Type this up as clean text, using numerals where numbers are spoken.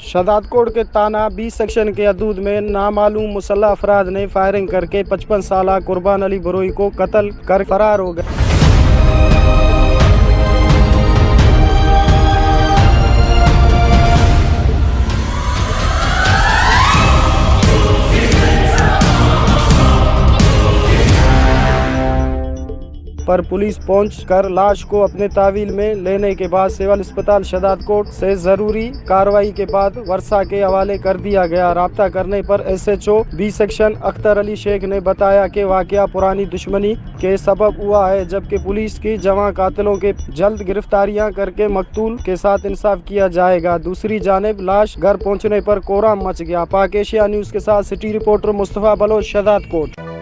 शहदादकोट के ताना 20 सेक्शन के हदूद में नामालूम मुसल्लह अफराद ने फायरिंग करके 55 साला कुर्बान अली बरोई को कत्ल कर फरार हो गए। पर पुलिस पहुंचकर लाश को अपने तावील में लेने के बाद सिविल अस्पताल शहदादकोट से जरूरी कार्रवाई के बाद वर्षा के हवाले कर दिया गया। राब्ता करने पर SHO 20 सेक्शन अख्तर अली शेख ने बताया कि वाकया पुरानी दुश्मनी के सबब हुआ है, जबकि पुलिस की जवां कातिलों के जल्द गिरफ्तारियां करके मकतूल के साथ इंसाफ किया जाएगा। दूसरी जानिब लाश घर पहुँचने पर कोहराम मच गया। पाक एशिया न्यूज़ के साथ सिटी रिपोर्टर मुस्तफा बलोच, शहदादकोट।